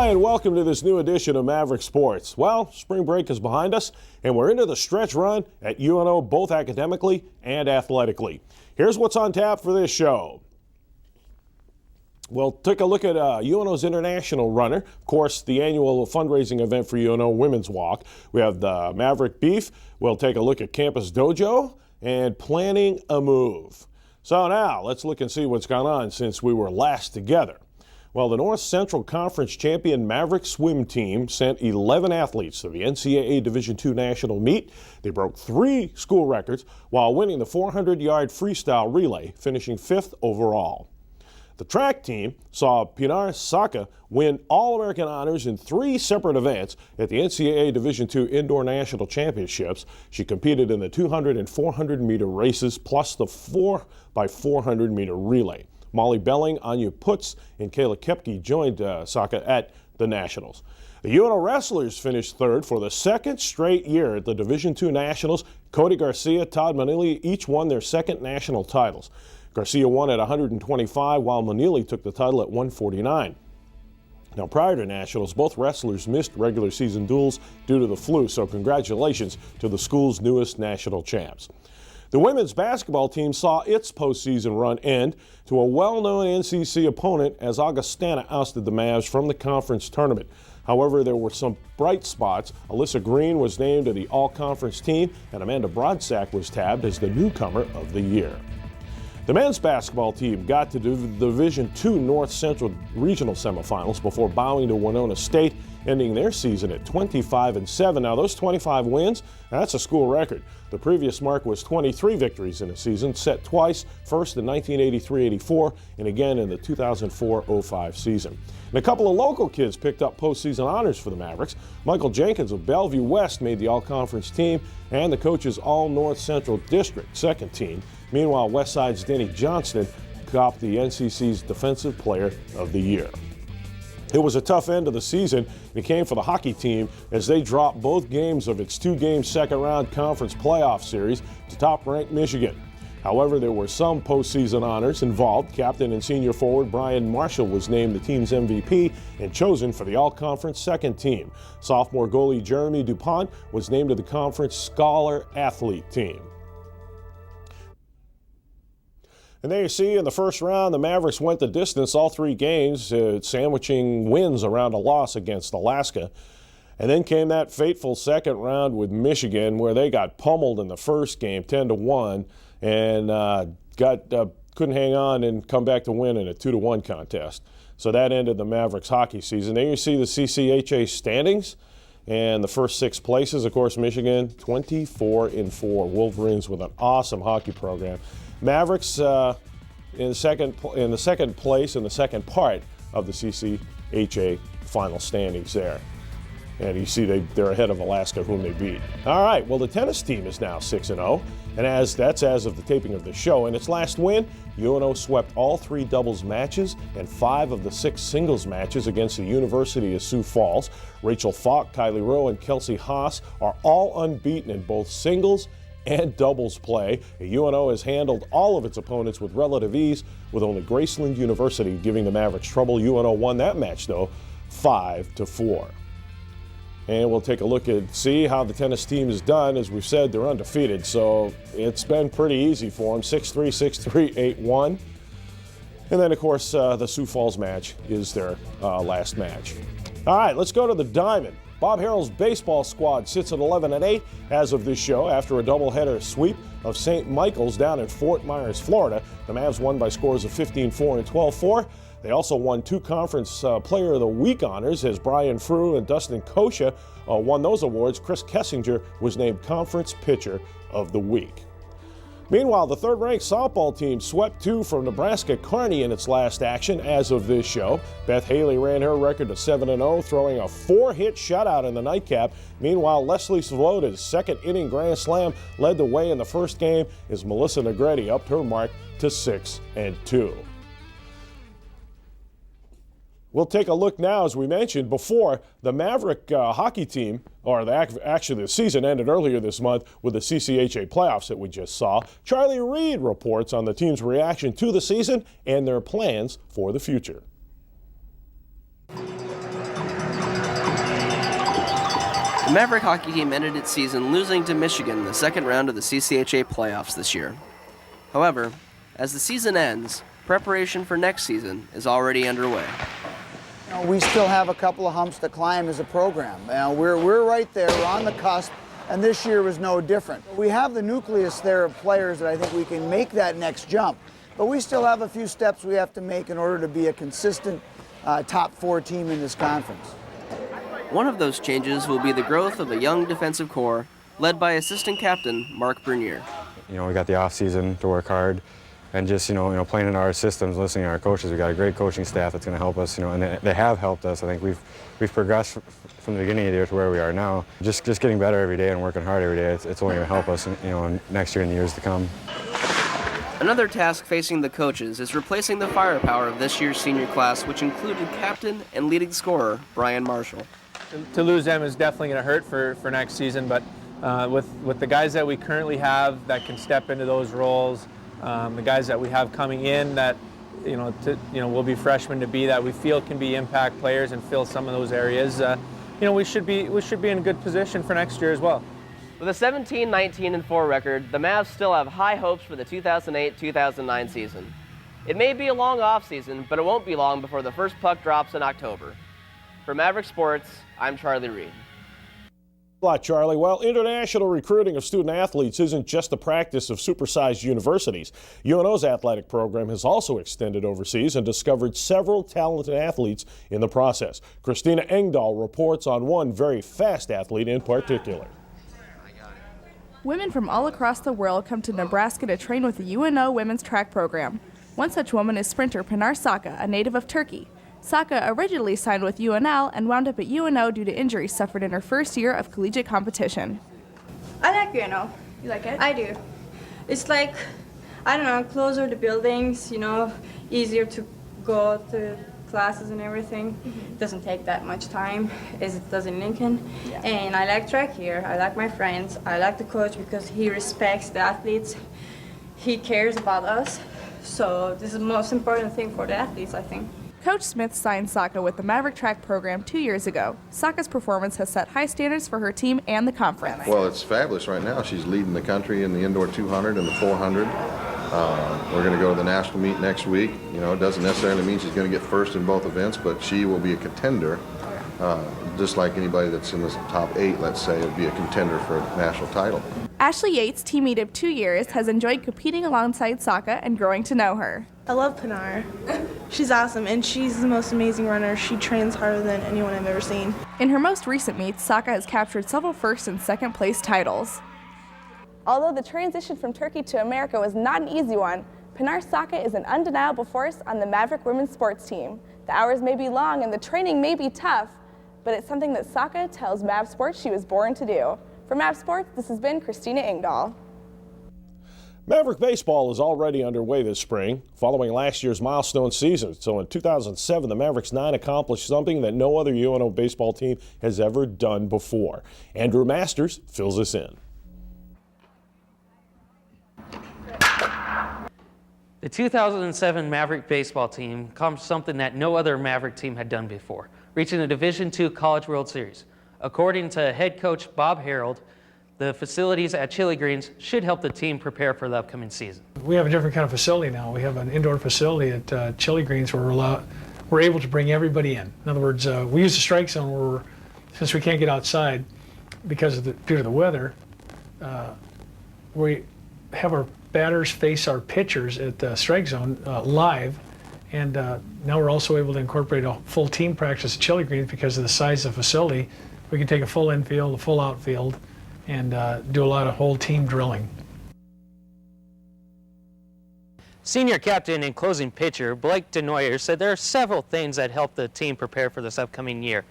Hi, and welcome to this new edition of Maverick Sports. Well, spring break is behind us, and we're into the stretch run at UNO, both academically and athletically. Here's what's on tap for this show. We'll take a look at UNO's International Runner. Of course, the annual fundraising event for UNO Women's Walk. We have the Maverick Beef. We'll take a look at Campus Dojo and planning a move. So now, let's look and see what's gone on since we were last together. Well, the North Central Conference champion Maverick swim team sent 11 athletes to the NCAA Division II National Meet. They broke 3 school records while winning the 400-yard freestyle relay, finishing 5th overall. The track team saw Pinar Saka win All-American honors in 3 separate events at the NCAA Division II Indoor National Championships. She competed in the 200 and 400-meter races plus the 4x400-meter relay. Molly Belling, Anya Putz, and Kayla Kepke joined Saka at the Nationals. The UNO wrestlers finished 3rd for the 2nd straight year at the Division II Nationals. Cody Garcia, Todd Manili each won their 2nd national titles. Garcia won at 125, while Manili took the title at 149. Now, prior to Nationals, both wrestlers missed regular season duels due to the flu, so congratulations to the school's newest national champs. The women's basketball team saw its postseason run end to a well-known NCC opponent as Augustana ousted the Mavs from the conference tournament. However, there were some bright spots. Alyssa Green was named to the all-conference team, and Amanda Broadsack was tabbed as the newcomer of the year. The men's basketball team got to the Division II North Central Regional Semifinals before bowing to Winona State, ending their season at 25-7. Now, those 25 wins, that's a school record. The previous mark was 23 victories in a season, set twice, first in 1983-84 and again in the 2004-05 season. And a couple of local kids picked up postseason honors for the Mavericks. Michael Jenkins of Bellevue West made the all-conference team and the coach's all-North Central District second team. Meanwhile, Westside's Denny Johnston copped the NCC's Defensive Player of the Year. It was a tough end of the season, and it came for the hockey team as they dropped both games of its 2-game second-round conference playoff series to top-ranked Michigan. However, there were some postseason honors involved. Captain and senior forward Brian Marshall was named the team's MVP and chosen for the all-conference second team. Sophomore goalie Jeremy DuPont was named to the conference Scholar Athlete team. And there you see, in the first round, the Mavericks went the distance all 3 games, sandwiching wins around a loss against Alaska. And then came that fateful second round with Michigan, where they got pummeled in the first game, 10-1, and couldn't hang on and come back to win in a 2-1 contest. So that ended the Mavericks hockey season. There you see the CCHA standings. And the first 6 places, of course, Michigan, 24-4. Wolverines with an awesome hockey program. Mavericks in the second place in the second part of the CCHA final standings there. And you see they're ahead of Alaska, whom they beat. All right, well, the tennis team is now 6-0, and that's as of the taping of the show. In its last win, UNO swept all 3 doubles matches and 5 of the 6 singles matches against the University of Sioux Falls. Rachel Falk, Kylie Rowe, and Kelsey Haas are all unbeaten in both singles and doubles play. UNO has handled all of its opponents with relative ease, with only Graceland University giving the Mavericks trouble. UNO won that match, though, 5-4. And we'll take a look and see how the tennis team has done. As we've said, they're undefeated, so it's been pretty easy for them. 6-3, 6-3, 8-1. And then, of course, the Sioux Falls match is their last match. All right, let's go to the Diamond. Bob Harrell's baseball squad sits at 11-8 as of this show after a doubleheader sweep of St. Michael's down in Fort Myers, Florida. The Mavs won by scores of 15-4 and 12-4. They also won 2 Conference Player of the Week honors as Brian Frew and Dustin Kosha won those awards. Chris Kessinger was named Conference Pitcher of the Week. Meanwhile, the third-ranked softball team swept 2 from Nebraska Kearney in its last action as of this show. Beth Haley ran her record to 7-0, throwing a 4-hit shutout in the nightcap. Meanwhile, Leslie Svoboda's second-inning grand slam led the way in the first game as Melissa Negretti upped her mark to 6-2. We'll take a look now, as we mentioned before, the Maverick hockey team, actually the season ended earlier this month with the CCHA playoffs that we just saw. Charlie Reed reports on the team's reaction to the season and their plans for the future. The Maverick hockey team ended its season losing to Michigan in the second round of the CCHA playoffs this year. However, as the season ends, preparation for next season is already underway. We still have a couple of humps to climb as a program. We're right there, we're on the cusp, and this year was no different. We have the nucleus there of players that I think we can make that next jump, but we still have a few steps we have to make in order to be a consistent top 4 team in this conference. One of those changes will be the growth of a young defensive core led by assistant captain Mark Bernier. We got the off season to work hard, and just playing in our systems, listening to our coaches. We got a great coaching staff that's going to help us. And they have helped us. I think we've progressed from the beginning of the year to where we are now. Just getting better every day and working hard every day. It's only going to help us, next year and the years to come. Another task facing the coaches is replacing the firepower of this year's senior class, which included captain and leading scorer Brian Marshall. To lose them is definitely going to hurt for next season, but with the guys that we currently have that can step into those roles, the guys that we have coming in that will be freshmen to be that we feel can be impact players and fill some of those areas, we should be in a good position for next year as well. With a 17-19-4 record, the Mavs still have high hopes for the 2008-2009 season. It may be a long offseason, but it won't be long before the first puck drops in October. For Maverick Sports, I'm Charlie Reed. A lot, Charlie. Well, international recruiting of student athletes isn't just the practice of supersized universities. UNO's athletic program has also extended overseas and discovered several talented athletes in the process. Christina Engdahl reports on one very fast athlete in particular. Women from all across the world come to Nebraska to train with the UNO women's track program. One such woman is sprinter Pinar Saka, a native of Turkey. Saka originally signed with UNL and wound up at UNO due to injuries suffered in her first year of collegiate competition. I like UNO. You like it? I do. It's like, I don't know, closer to buildings, easier to go to classes and everything. It doesn't take that much time as it does in Lincoln. Yeah. And I like track here. I like my friends. I like the coach because he respects the athletes. He cares about us. So this is the most important thing for the athletes, I think. Coach Smith signed Saka with the Maverick track program 2 years ago. Saka's performance has set high standards for her team and the conference. Well, it's fabulous right now. She's leading the country in the indoor 200 and the 400. We're going to go to the national meet next week. It doesn't necessarily mean she's going to get first in both events, but she will be a contender. Just like anybody that's in the top 8, let's say, would be a contender for a national title. Ashley Yates, teammate of 2 years, has enjoyed competing alongside Saka and growing to know her. I love Pinar. She's awesome, and she's the most amazing runner. She trains harder than anyone I've ever seen. In her most recent meets, Saka has captured several first and second place titles. Although the transition from Turkey to America was not an easy one, Pinar Saka is an undeniable force on the Maverick women's sports team. The hours may be long and the training may be tough, but it's something that Saka tells Mav Sports she was born to do. For Mav Sports, this has been Christina Engdahl. Maverick baseball is already underway this spring, following last year's milestone season. So in 2007, the Mavericks 9 accomplished something that no other UNO baseball team has ever done before. Andrew Masters fills us in. The 2007 Maverick baseball team accomplished something that no other Maverick team had done before, reaching the Division II College World Series. According to head coach Bob Harold, the facilities at Chili Greens should help the team prepare for the upcoming season. We have a different kind of facility now. We have an indoor facility at Chili Greens where we're able to bring everybody in. In other words, we use the strike zone where, since we can't get outside because of due to the weather, we have our batters face our pitchers at the strike zone live. And now we're also able to incorporate a full team practice at Chili Greens because of the size of the facility. We can take a full infield, a full outfield, and do a lot of whole team drilling. Senior captain and closing pitcher Blake DeNoyer said there are several things that help the team prepare for this upcoming year.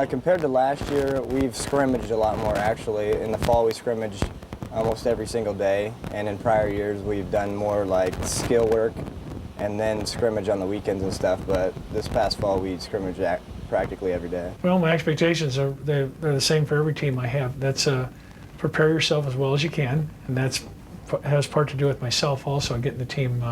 Compared to last year, we've scrimmaged a lot more actually. In the fall we scrimmaged almost every single day, and in prior years we've done more like skill work and then scrimmage on the weekends and stuff, but this past fall we scrimmaged practically every day. Well, my expectations are they're the same for every team I have. That's prepare yourself as well as you can, and that has part to do with myself also, getting the team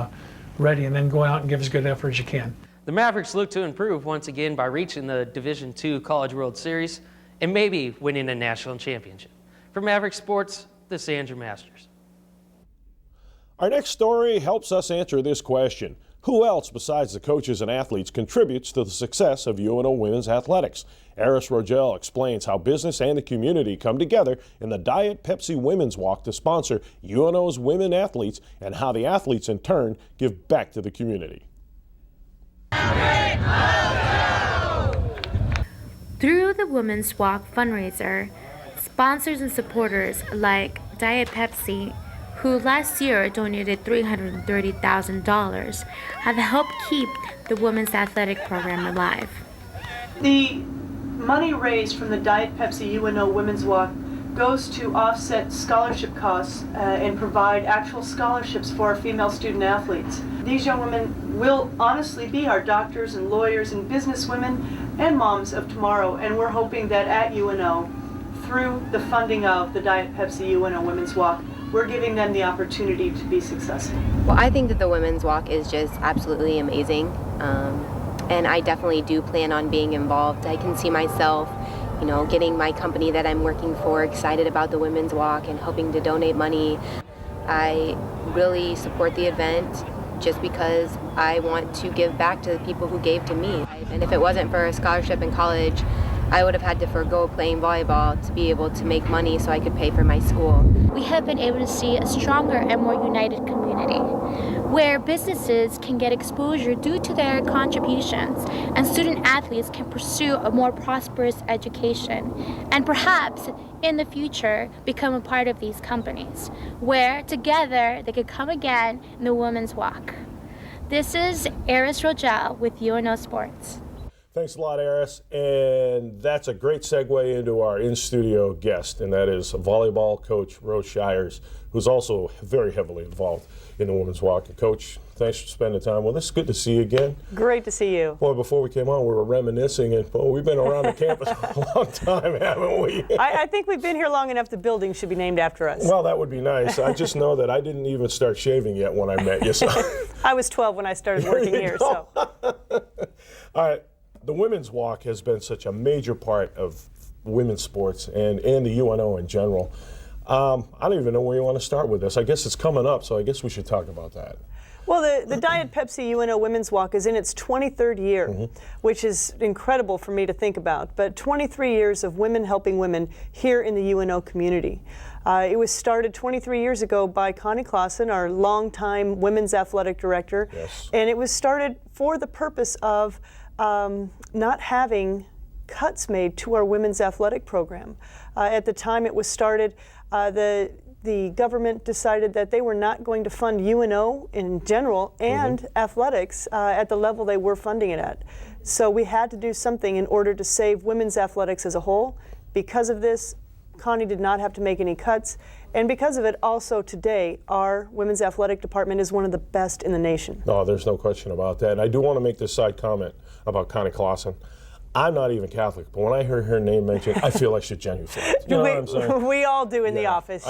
ready and then going out and give as good effort as you can. The Mavericks look to improve once again by reaching the Division II College World Series and maybe winning a national championship. For Maverick Sports, this is Andrew Masters. Our next story helps us answer this question. Who else besides the coaches and athletes contributes to the success of UNO women's athletics? Eris Rogel explains how business and the community come together in the Diet Pepsi Women's Walk to sponsor UNO's women athletes and how the athletes in turn give back to the community. Through the Women's Walk fundraiser, sponsors and supporters like Diet Pepsi, who last year donated $330,000, have helped keep the women's athletic program alive. The money raised from the Diet Pepsi UNO Women's Walk goes to offset scholarship costs and provide actual scholarships for our female student athletes. These young women will honestly be our doctors and lawyers and businesswomen and moms of tomorrow, and we're hoping that at UNO, through the funding of the Diet Pepsi UNO Women's Walk, we're giving them the opportunity to be successful. Well, I think that the Women's Walk is just absolutely amazing, and I definitely do plan on being involved. I can see myself, getting my company that I'm working for excited about the Women's Walk and hoping to donate money. I really support the event just because I want to give back to the people who gave to me. And if it wasn't for a scholarship in college, I would have had to forego playing volleyball to be able to make money so I could pay for my school. We have been able to see a stronger and more united community, where businesses can get exposure due to their contributions, and student athletes can pursue a more prosperous education, and perhaps in the future become a part of these companies, where together they could come again in the Women's Walk. This is Eris Rogel with UNO Sports. Thanks a lot, Eris. And that's a great segue into our in-studio guest, and that is volleyball coach Rose Shires, who's also very heavily involved in the Women's Walk. And Coach, thanks for spending time with us. Good to see you again. Great to see you. Boy, before we came on, we were reminiscing, and we've been around the campus for a long time, haven't we? I think we've been here long enough the building should be named after us. Well, that would be nice. I just know that I didn't even start shaving yet when I met you. So. I was 12 when I started working here. So. All right. The Women's Walk has been such a major part of women's sports and the UNO in general. I don't even know where you want to start with this. I guess it's coming up, so I guess we should talk about that. Well, the Diet Pepsi UNO Women's Walk is in its 23rd year, which is incredible for me to think about. But 23 years of women helping women here in the UNO community. It was started 23 years ago by Connie Clausen, our longtime women's athletic director. Yes. And it was started for the purpose of not having cuts made to our women's athletic program. At the time it was started, the government decided that they were not going to fund UNO in general and athletics at the level they were funding it at. So we had to do something in order to save women's athletics as a whole. Because of this, Connie did not have to make any cuts. And because of it, also today, our women's athletic department is one of the best in the nation. No, there's no question about that. And I do want to make this side comment about Connie Clausen. I'm not even Catholic, but when I hear her name mentioned, I feel I should genuflect. You know what I'm saying? We all do in the office.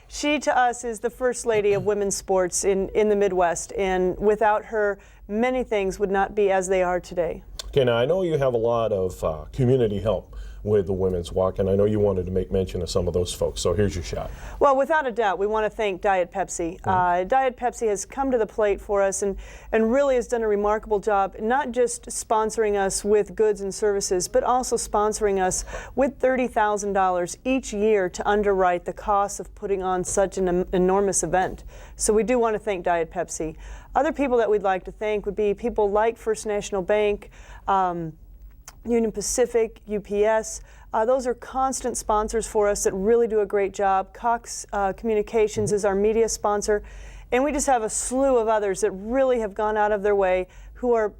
She to us is the first lady of women's sports in the Midwest, and without her, many things would not be as they are today. Okay, now I know you have a lot of community help with the Women's Walk, and I know you wanted to make mention of some of those folks, so here's your shot. Well, without a doubt, we want to thank Diet Pepsi. Diet Pepsi has come to the plate for us and really has done a remarkable job, not just sponsoring us with goods and services, but also sponsoring us with $30,000 each year to underwrite the cost of putting on such an enormous event. So we do want to thank Diet Pepsi. Other people that we'd like to thank would be people like First National Bank, Union Pacific, UPS. Those are constant sponsors for us that really do a great job. Cox Communications is our media sponsor. And we just have a slew of others that really have gone out of their way who are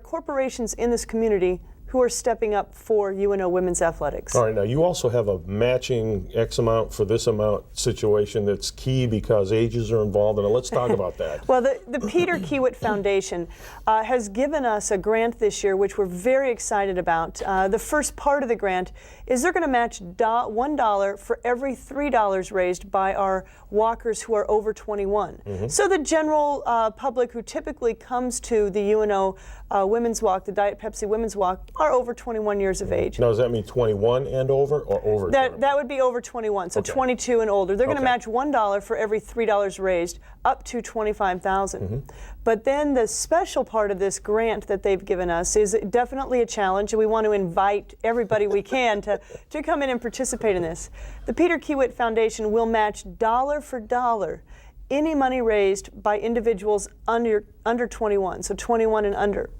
corporations in this community who are stepping up for UNO women's athletics. All right, now you also have a matching X amount for this amount situation that's key because ages are involved, and let's talk about that. Well, the Peter Kiewit Foundation has given us a grant this year, which we're very excited about. The first part of the grant is they're going to match $1 for every $3 raised by our walkers who are over 21. So the general public who typically comes to the UNO Women's Walk, the Diet Pepsi Women's Walk, are over 21 years of age. Now, does that mean 21 and over, or over? That would be over 21, so 22 and older. They're going to match $1 for every $3 raised, up to $25,000. But then the special part of this grant that they've given us is definitely a challenge, and we want to invite everybody we can to come in and participate in this. The Peter Kiewit Foundation will match dollar for dollar any money raised by individuals under 21, so 21 and under.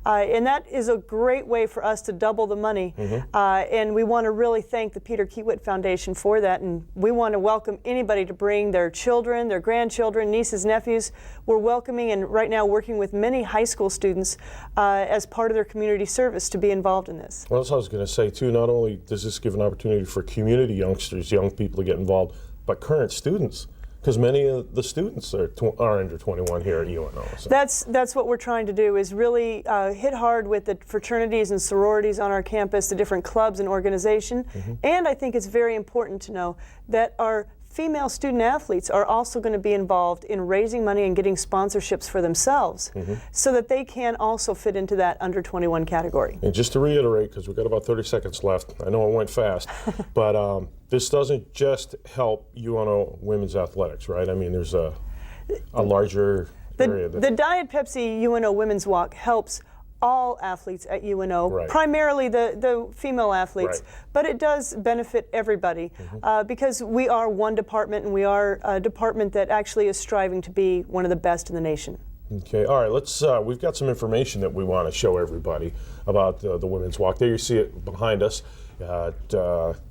And that is a great way for us to double the money. And we want to really thank the Peter Kiewit Foundation for that. And we want to welcome anybody to bring their children, their grandchildren, nieces, nephews. We're welcoming and right now working with many high school students as part of their community service to be involved in this. Well, that's what I was going to say, too. Not only does this give an opportunity for community youngsters, young people to get involved, but current students. Because many of the students are under 21 here at UNO. So. That's what we're trying to do, is really hit hard with the fraternities and sororities on our campus, the different clubs and organization. And I think it's very important to know that our female student athletes are also going to be involved in raising money and getting sponsorships for themselves so that they can also fit into that under 21 category. And just to reiterate, because we've got about 30 seconds left, I know it went fast, but this doesn't just help UNO women's athletics, right? I mean, there's a larger area. The Diet Pepsi UNO Women's Walk helps all athletes at UNO, primarily the female athletes, but it does benefit everybody because we are one department, and we are a department that actually is striving to be one of the best in the nation. Okay, all right, let's, we've got some information that we want to show everybody about the Women's Walk. There you see it behind us,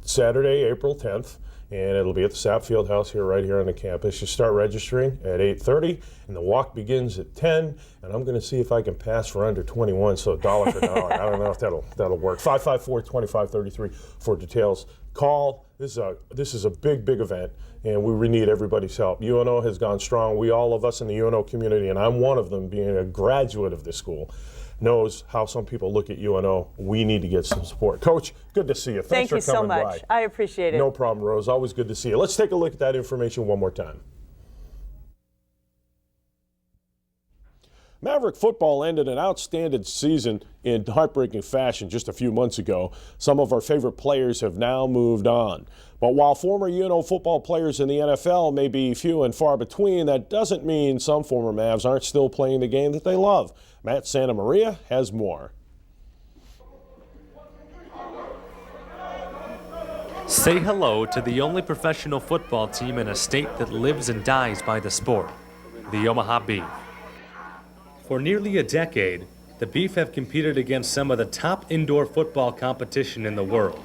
Saturday, April 10th. And it'll be at the Sapp Field House right here on the campus. You start registering at 8:30, and the walk begins at 10. And I'm going to see if I can pass for under 21, so dollar for dollar. I don't know if that'll work. 554-2533 for details. Call. This is a big event, and we need everybody's help. UNO has gone strong. All of us in the UNO community, and I'm one of them, being a graduate of this school, knows how some people look at UNO. We need to get some support. Coach, good to see you. Thank you so much. I appreciate it. No problem, Rose. Always good to see you. Let's take a look at that information one more time. Maverick football ended an outstanding season in heartbreaking fashion just a few months ago. Some of our favorite players have now moved on. But while former UNO football players in the NFL may be few and far between, that doesn't mean some former Mavs aren't still playing the game that they love. Matt Santa Maria has more. Say hello to the only professional football team in a state that lives and dies by the sport, the Omaha Beef. For nearly a decade, the Beef have competed against some of the top indoor football competition in the world.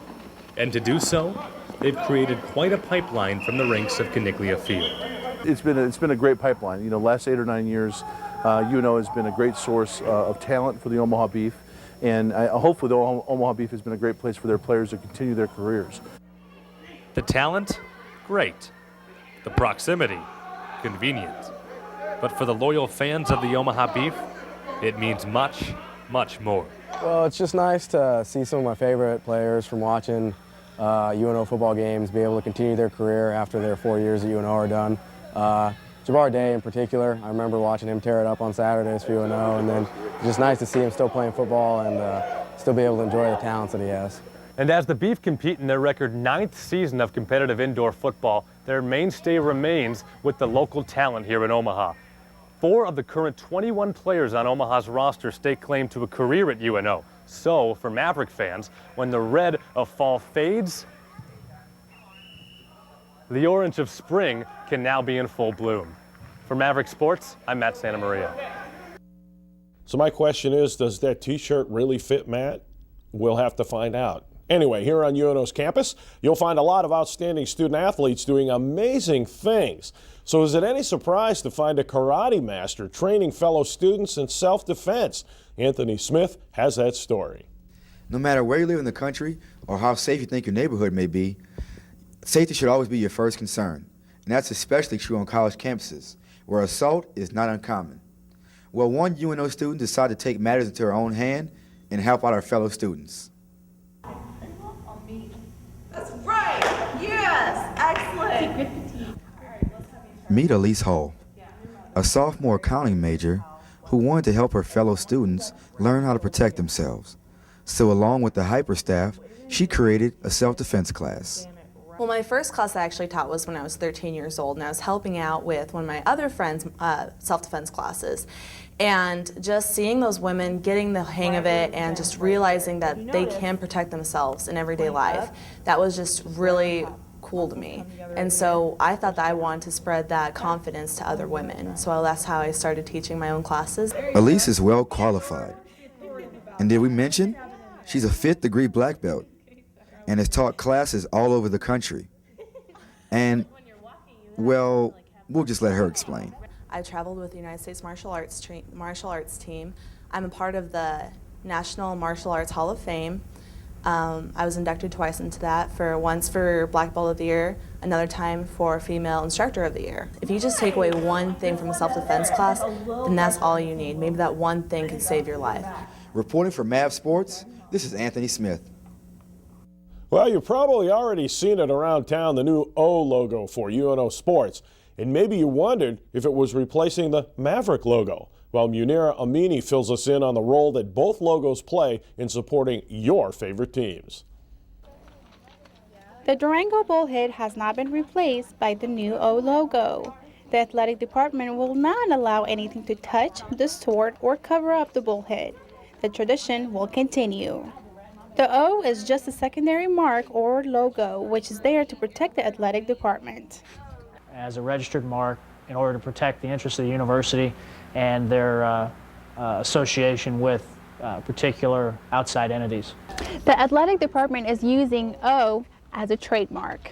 And to do so, they've created quite a pipeline from the rinks of Caniglia Field. It's been a great pipeline. You know, last 8 or 9 years, UNO has been a great source of talent for the Omaha Beef, and hopefully the Omaha Beef has been a great place for their players to continue their careers. The talent? Great. The proximity? Convenient. But for the loyal fans of the Omaha Beef, it means much, much more. Well, it's just nice to see some of my favorite players from watching UNO football games be able to continue their career after their 4 years at UNO are done. Jabbar Day in particular, I remember watching him tear it up on Saturdays for UNO, and then it's just nice to see him still playing football and still be able to enjoy the talents that he has. And as the Beef compete in their record 9th season of competitive indoor football, their mainstay remains with the local talent here in Omaha. 4 of the current 21 players on Omaha's roster stake claim to a career at UNO. So, for Maverick fans, when the red of fall fades, the orange of spring can now be in full bloom. For Maverick Sports, I'm Matt Santa Maria. So my question is, does that t-shirt really fit Matt? We'll have to find out. Anyway, here on UNO's campus, you'll find a lot of outstanding student athletes doing amazing things. So is it any surprise to find a karate master training fellow students in self-defense? Anthony Smith has that story. No matter where you live in the country or how safe you think your neighborhood may be, safety should always be your first concern. And that's especially true on college campuses, where assault is not uncommon. Well, one UNO student decided to take matters into her own hand and help out our fellow students. That's right! Yes! Excellent! Meet Elise Hull, a sophomore accounting major who wanted to help her fellow students learn how to protect themselves. So along with the hyper staff, she created a self-defense class. Well, my first class I actually taught was when I was 13 years old, and I was helping out with one of my other friends' self-defense classes. And just seeing those women getting the hang of it and just realizing that they can protect themselves in everyday life, that was just really cool to me. And so I thought that I wanted to spread that confidence to other women. So that's how I started teaching my own classes. Elise is well qualified. And did we mention she's a 5th degree black belt and has taught classes all over the country? And, well, we'll just let her explain. I traveled with the United States Martial Arts team. I'm a part of the National Martial Arts Hall of Fame. I was inducted twice into that, once for Black Belt of the Year, another time for Female Instructor of the Year. If you just take away one thing from a self-defense class, then that's all you need. Maybe that one thing can save your life. Reporting for Mav Sports, this is Anthony Smith. Well, you've probably already seen it around town, the new O logo for UNO Sports. And maybe you wondered if it was replacing the Maverick logo. Well, Munira Amini fills us in on the role that both logos play in supporting your favorite teams. The Durango Bullhead has not been replaced by the new O logo. The athletic department will not allow anything to touch, distort, or cover up the bullhead. The tradition will continue. The O is just a secondary mark or logo, which is there to protect the athletic department. As a registered mark, in order to protect the interests of the university and their association with particular outside entities. The athletic department is using O as a trademark.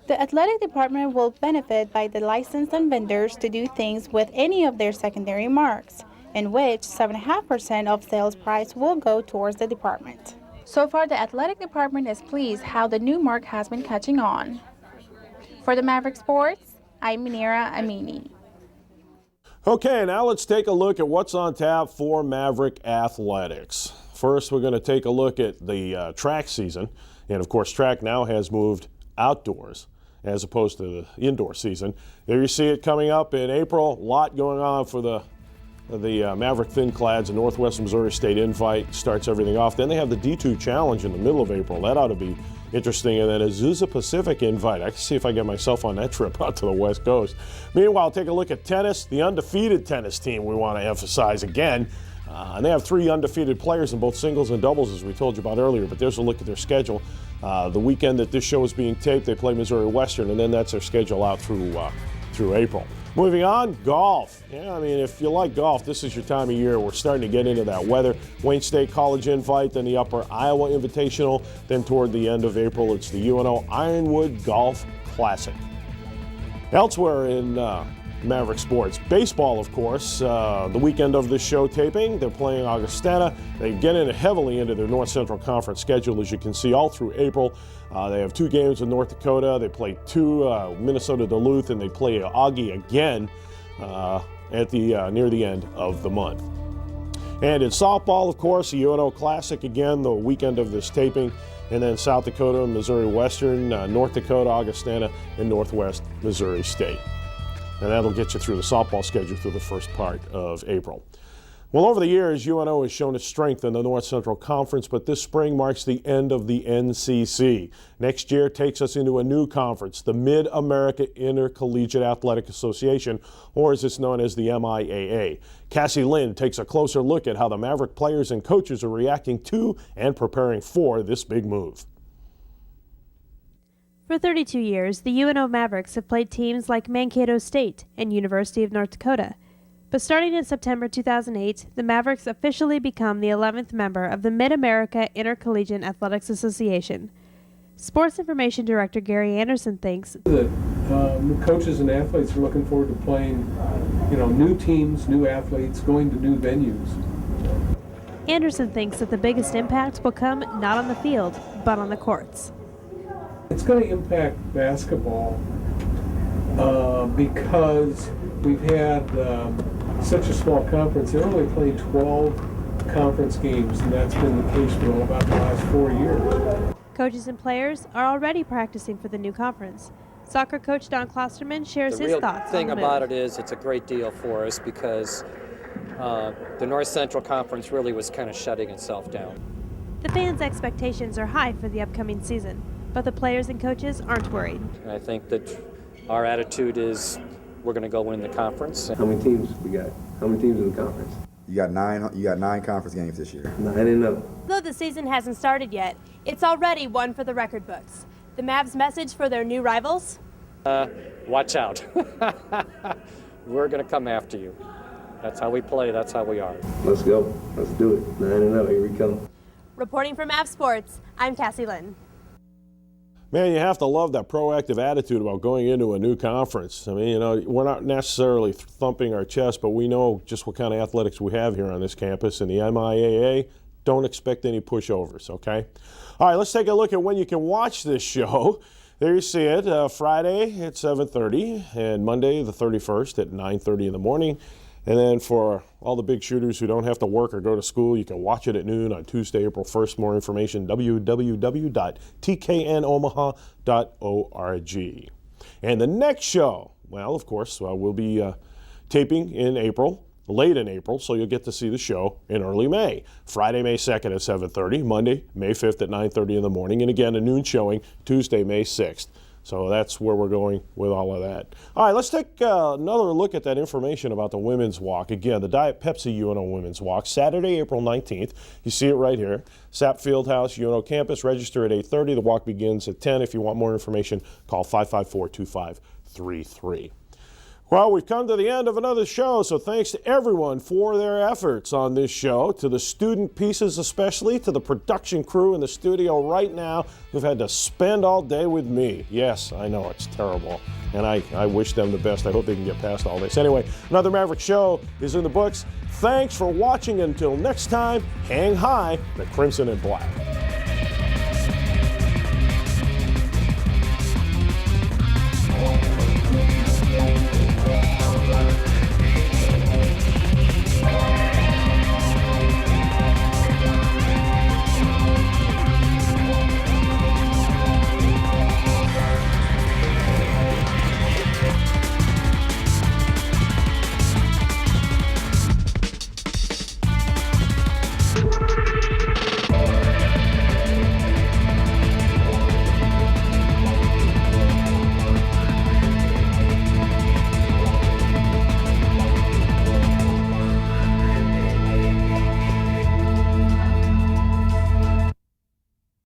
The athletic department will benefit by the license and vendors to do things with any of their secondary marks, in which 7.5% of sales price will go towards the department. So far, the athletic department is pleased how the new mark has been catching on. For the Maverick Sports, I'm Munira Amini. Okay, now let's take a look at what's on tap for Maverick Athletics. First, we're going to take a look at the track season. And of course, track now has moved outdoors as opposed to the indoor season. There you see it coming up in April. A lot going on for the Maverick Thin Clads and Northwest Missouri State Invite starts everything off. Then they have the D2 Challenge in the middle of April. That ought to be interesting. And then Azusa Pacific Invite. I can see if I get myself on that trip out to the West Coast. Meanwhile, take a look at tennis. The undefeated tennis team we want to emphasize again. And they have 3 undefeated players in both singles and doubles, as we told you about earlier. But there's a look at their schedule. The weekend that this show is being taped, they play Missouri Western, and then that's their schedule out through April. Moving on, golf. Yeah, I mean, if you like golf, this is your time of year. We're starting to get into that weather. Wayne State College Invite, then the Upper Iowa Invitational. Then toward the end of April, it's the UNO Ironwood Golf Classic. Elsewhere in Maverick Sports, baseball, of course, the weekend of this show taping, they're playing Augustana. They get heavily into their North Central Conference schedule, as you can see, all through April. They have 2 games in North Dakota. They play 2 Minnesota Duluth, and they play Augie again at the near the end of the month. And in softball, of course, the UNO Classic again, the weekend of this taping. And then South Dakota, Missouri Western, North Dakota, Augustana, and Northwest Missouri State. And that'll get you through the softball schedule through the first part of April. Well, over the years, UNO has shown its strength in the North Central Conference, but this spring marks the end of the NCC. Next year takes us into a new conference, the Mid-America Intercollegiate Athletic Association, or as it's known as the MIAA. Cassie Lynn takes a closer look at how the Maverick players and coaches are reacting to and preparing for this big move. For 32 years, the UNO Mavericks have played teams like Mankato State and University of North Dakota. But starting in September 2008, the Mavericks officially become the 11th member of the Mid-America Intercollegiate Athletics Association. Sports Information Director Gary Anderson thinks that coaches and athletes are looking forward to playing, new teams, new athletes, going to new venues. Anderson thinks that the biggest impact will come not on the field, but on the courts. It's going to impact basketball because we've had such a small conference. They're only playing 12 conference games, and that's been the case for about the last 4 years. Coaches and players are already practicing for the new conference. Soccer coach Don Klosterman shares his thoughts. The real thing about it is it's a great deal for us because the North Central Conference really was kind of shutting itself down. The fans' expectations are high for the upcoming season, but the players and coaches aren't worried. I think that our attitude is we're going to go win the conference. How many teams we got? How many teams in the conference? You got nine conference games this year. 9-0. Though the season hasn't started yet, it's already one for the record books. The Mavs' message for their new rivals? Watch out. We're going to come after you. That's how we play. That's how we are. Let's go. Let's do it. 9-0. Here we come. Reporting for Mavs Sports, I'm Cassie Lynn. Man, you have to love that proactive attitude about going into a new conference. I mean, you know, we're not necessarily thumping our chest, but we know just what kind of athletics we have here on this campus. And the MIAA, don't expect any pushovers, okay? All right, let's take a look at when you can watch this show. There you see it, Friday at 7:30 and Monday the 31st at 9:30 in the morning. And then for all the big shooters who don't have to work or go to school, you can watch it at noon on Tuesday, April 1st. More information, www.tknomaha.org. And the next show, well, of course, we'll be taping in April, late in April, so you'll get to see the show in early May. Friday, May 2nd at 7:30, Monday, May 5th at 9:30 in the morning, and again, a noon showing Tuesday, May 6th. So that's where we're going with all of that. All right, let's take another look at that information about the Women's Walk. Again, the Diet Pepsi UNO Women's Walk, Saturday, April 19th. You see it right here. SAP Fieldhouse, UNO campus. Register at 8:30. The walk begins at 10. If you want more information, call 554-2533. Well, we've come to the end of another show, so thanks to everyone for their efforts on this show, to the student pieces especially, to the production crew in the studio right now who've had to spend all day with me. Yes, I know, it's terrible, and I wish them the best. I hope they can get past all this. Anyway, another Maverick show is in the books. Thanks for watching. Until next time, hang high, the crimson and black.